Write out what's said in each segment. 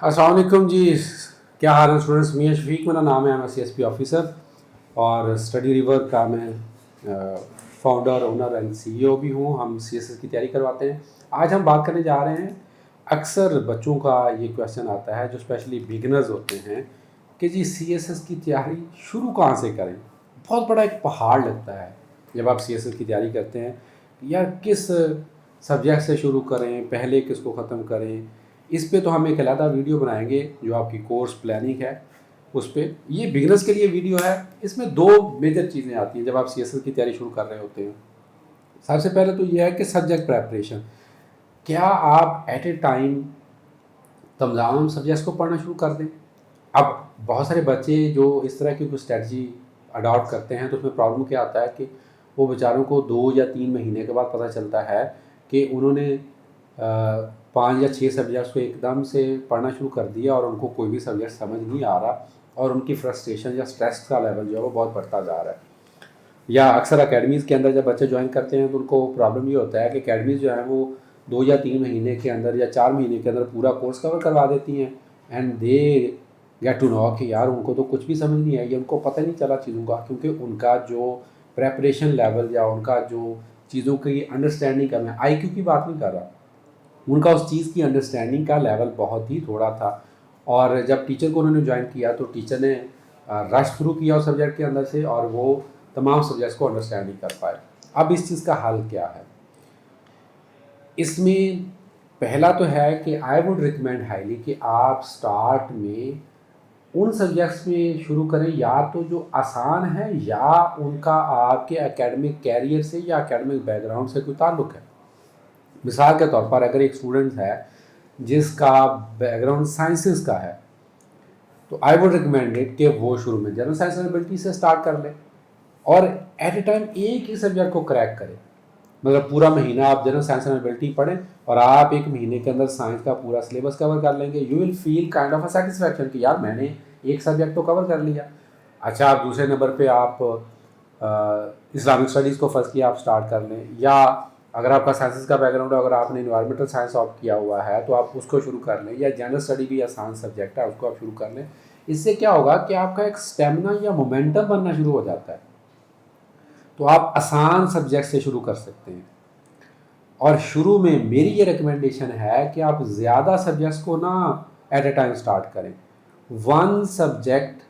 अस्सलाम वालेकुम जी। क्या हाल है स्टूडेंट्स? मियां शफीक मेरा नाम है। मैं CSP ऑफिसर और स्टडी रिवर का मैं फाउंडर, ओनर एंड CEO भी हूँ। हम CSS की तैयारी करवाते हैं। आज हम बात करने जा रहे हैं, अक्सर बच्चों का ये क्वेश्चन आता है जो स्पेशली बिगिनर्स होते हैं कि जी CSS की तैयारी शुरू कहाँ से करें। बहुत बड़ा एक पहाड़ लगता है जब आप CSS की तैयारी करते हैं, यार किस सब्जेक्ट से शुरू करें, पहले किसको ख़त्म करें। इस पे तो हम एक अलग वीडियो बनाएंगे जो आपकी कोर्स प्लानिंग है उस पर। ये बिगनर्स के लिए वीडियो है। इसमें दो मेजर चीज़ें आती हैं जब आप CSS की तैयारी शुरू कर रहे होते हैं। सबसे पहले तो ये है कि सब्जेक्ट प्रेपरेशन। क्या आप एट ए टाइम तमाम सब्जेक्ट्स को पढ़ना शुरू कर दें? अब बहुत सारे बच्चे जो इस तरह की कोई स्ट्रेटजी अडॉप्ट करते हैं तो उसमें प्रॉब्लम क्या आता है कि वो बेचारों को 2 या 3 महीने के बाद पता चलता है कि उन्होंने 5 या 6 सब्जेक्ट्स को एकदम से पढ़ना शुरू कर दिया और उनको कोई भी सब्जेक्ट समझ नहीं आ रहा और उनकी फ्रस्ट्रेशन या स्ट्रेस का लेवल जो है वो बहुत बढ़ता जा रहा है। या अक्सर अकेडमीज़ के अंदर जब बच्चे ज्वाइन करते हैं तो उनको प्रॉब्लम ये होता है कि अकेडमीज़ जो है वो 2 या 3 महीने के अंदर या 4 महीने के अंदर पूरा कोर्स कवर करवा देती हैं and they get to know कि यार उनको तो कुछ भी समझ नहीं आई, उनको पता नहीं चला चीज़ों का, क्योंकि उनका जो प्रेपरेशन लेवल या उनका जो चीज़ों की अंडरस्टैंडिंग का, मैं IQ की बात नहीं कर रहा, उनका उस चीज़ की अंडरस्टैंडिंग का लेवल बहुत ही थोड़ा था। और जब टीचर को उन्होंने ज्वाइन किया तो टीचर ने रश थ्रू किया उस सब्जेक्ट के अंदर से और वो तमाम सब्जेक्ट्स को अंडरस्टैंड नहीं कर पाए। अब इस चीज़ का हल क्या है? इसमें पहला तो है कि आई वुड रिकमेंड हाईली कि आप स्टार्ट में उन सब्जेक्ट्स में शुरू करें या तो जो आसान है या उनका आपके एकेडमिक कैरियर से या एकेडमिक बैकग्राउंड से कोई ताल्लुक़ है। मिसाल के तौर पर अगर एक स्टूडेंट है जिसका बैकग्राउंड साइंसेस का है तो आई वुड रिकमेंड इट कि वो शुरू में जनरल साइंस एंड एबिलिटी से स्टार्ट कर ले और एट ए टाइम एक ही सब्जेक्ट को क्रैक करें। मतलब पूरा महीना आप जनरल साइंस एंड एबिलिटी पढ़ें और आप एक महीने के अंदर साइंस का पूरा सिलेबस कवर कर लेंगे। You will feel kind of a satisfaction कि यार मैंने एक सब्जेक्ट तो कवर कर लिया। अच्छा, आप दूसरे नंबर पे आप इस्लामिक स्टडीज़ को फर्स्ट किया आप स्टार्ट कर लें, या अगर आपका साइंसेस का बैकग्राउंड है, अगर आपने इन्वायरमेंटल साइंस ऑप्ट किया हुआ है तो आप उसको शुरू कर लें, या जनरल स्टडी भी आसान सब्जेक्ट है उसको आप शुरू कर लें। इससे क्या होगा कि आपका एक स्टेमिना या मोमेंटम बनना शुरू हो जाता है, तो आप आसान सब्जेक्ट से शुरू कर सकते हैं। और शुरू में मेरी ये रिकमेंडेशन है कि आप ज़्यादा सब्जेक्ट्स को ना एट अ टाइम स्टार्ट करें, 1 सब्जेक्ट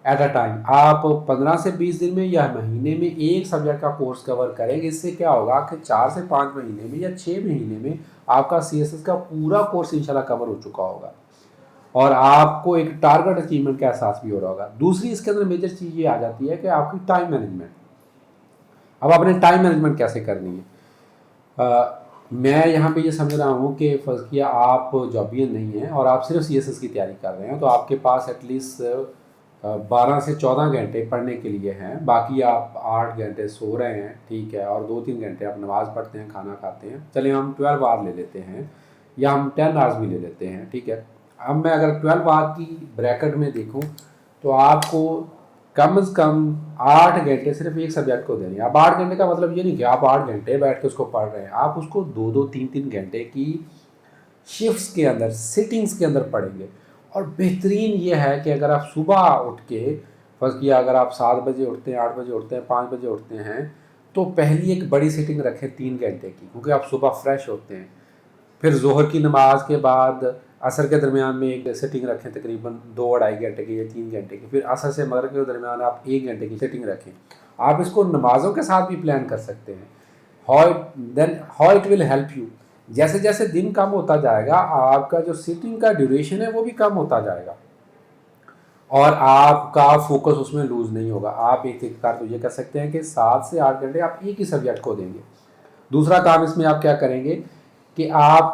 एट अ टाइम। आप 15 से 20 दिन में या महीने में एक सब्जेक्ट का कोर्स कवर करेंगे। इससे क्या होगा कि 4 से 5 महीने में या 6 महीने में आपका CSS का पूरा कोर्स इंशाल्लाह कवर हो चुका होगा और आपको एक टारगेट अचीवमेंट का एहसास भी हो रहा होगा। दूसरी इसके अंदर मेजर चीज़ ये आ जाती है कि आपकी टाइम मैनेजमेंट। अब आपने टाइम मैनेजमेंट कैसे करनी है? मैं यहाँ पे ये समझ रहा हूँ कि फर्स्ट किया आप जॉबियन नहीं हैं और आप सिर्फ CSS की तैयारी कर रहे हैं, तो आपके पास एटलीस्ट 12 से 14 घंटे पढ़ने के लिए हैं। बाकी आप 8 घंटे सो रहे हैं, ठीक है, और 2-3 घंटे आप नमाज़ पढ़ते हैं, खाना खाते हैं। चलिए हम 12 आवर ले लेते हैं या हम 10 आवर्स भी ले लेते हैं, ठीक है। अब मैं अगर 12 आवर की ब्रैकेट में देखूँ तो आपको कम से कम 8 घंटे सिर्फ एक सब्जेक्ट को देने। अब 8 घंटे का मतलब ये नहीं कि आप 8 घंटे बैठ के उसको पढ़ रहे हैं, आप उसको 2-2, 3-3 घंटे की शिफ्ट्स के अंदर, सिटिंग्स के अंदर पढ़ेंगे। और बेहतरीन ये है कि अगर आप सुबह उठ के फर्स्ट किया, अगर आप 7 बजे उठते हैं, 8 बजे उठते हैं, 5 बजे उठते हैं, तो पहली एक बड़ी सिटिंग रखें 3 घंटे की, क्योंकि आप सुबह फ्रेश होते हैं। फिर जोहर की नमाज के बाद असर के दरमियान में एक सेटिंग रखें तकरीबन 2-2.5 घंटे की या 3 घंटे की। फिर असर से मगरिब के दरमियान आप 1 घंटे की सेटिंग रखें। आप इसको नमाज़ों के साथ भी प्लान कर सकते हैं। How it will help you, जैसे जैसे दिन कम होता जाएगा आपका जो सिटिंग का ड्यूरेशन है वो भी कम होता जाएगा और आपका फोकस उसमें लूज़ नहीं होगा। आप एक कार तो ये कर सकते हैं कि 7 से 8 घंटे आप एक ही सब्जेक्ट को देंगे। दूसरा काम इसमें आप क्या करेंगे कि आप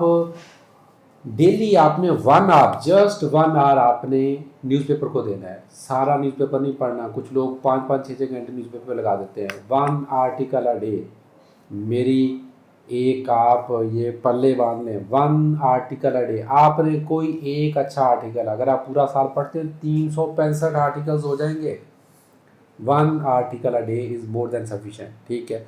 डेली आपने 1 आवर, जस्ट 1 आवर आपने न्यूज़पेपर को देना है। सारा न्यूज़पेपर नहीं पढ़ना। कुछ लोग 5-5, 6-6 घंटे न्यूज़पेपर लगा देते हैं। 1 आर्टिकल अ डे, मेरी एक आप ये पल्ले बांध लें, 1 आर्टिकल अ डे। आपने कोई एक अच्छा आर्टिकल, अगर आप पूरा साल पढ़ते हैं 365 आर्टिकल्स हो जाएंगे। 1 article a day is more than sufficient, ठीक है।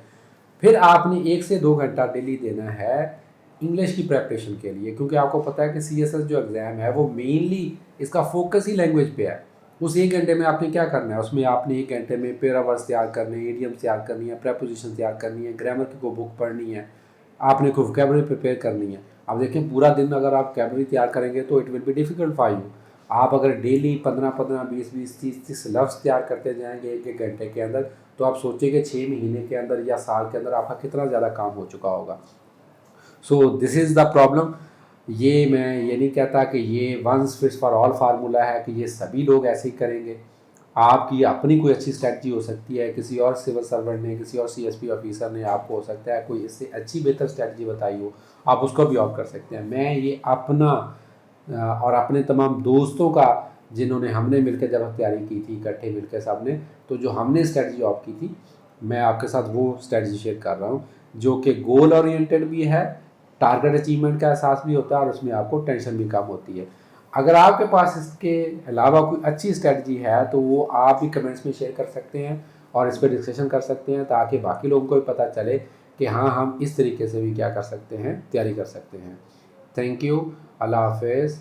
फिर आपने 1 से 2 घंटा डेली देना है इंग्लिश की प्रेपरेशन के लिए, क्योंकि आपको पता है कि CSS जो एग्ज़ाम है वो मेनली इसका फोकस ही लैंग्वेज पे है। उस 1 घंटे में आपने क्या करना है, उसमें आपने 1 घंटे में पैरावर्ड्स तैयार करने हैं, इडियम्स तैयार करनी है, प्रेपोजिशन तैयार करनी है, ग्रामर की कोई बुक पढ़नी है, आपने कोई वोकैबुलरी प्रिपेयर करनी है। अब देखें पूरा दिन अगर आप वोकैबुलरी तैयार करेंगे तो it will be difficult for you. आप अगर डेली 15-15, 20-20, 30-30 लफ्ज़ तैयार करते जाएंगे 1-1 घंटे के अंदर, तो आप सोचिए कि 6 महीने के अंदर या साल के अंदर आपका कितना ज़्यादा काम हो चुका होगा। So this is the problem. ये मैं ये नहीं कहता कि ये once fits for all formula है कि ये सभी लोग ऐसे ही करेंगे। आपकी अपनी कोई अच्छी स्ट्रैटेजी हो सकती है, किसी और सिविल सर्वेंट ने, किसी और CSP ऑफिसर ने आपको हो सकता है कोई इससे अच्छी बेहतर स्ट्रैटेजी बताई हो, आप उसको भी ऑप्ट कर सकते हैं। मैं ये अपना और अपने तमाम दोस्तों का, जिन्होंने हमने मिलकर जब तैयारी की थी इकट्ठे मिलकर सब ने, तो जो हमने स्ट्रैटेजी ऑप्ट की थी, मैं आपके साथ वो स्ट्रैटेजी शेयर कर रहा हूँ जो कि गोल ओरिएंटेड भी है, टारगेट अचीवमेंट का एहसास भी होता है और उसमें आपको टेंशन भी कम होती है। अगर आपके पास इसके अलावा कोई अच्छी स्ट्रैटेजी है तो वो आप भी कमेंट्स में शेयर कर सकते हैं और इस पर डिस्कशन कर सकते हैं, ताकि बाकी लोगों को भी पता चले कि हाँ हम इस तरीके से भी क्या कर सकते हैं, तैयारी कर सकते हैं। Thank you. अल्लाह हाफिज़।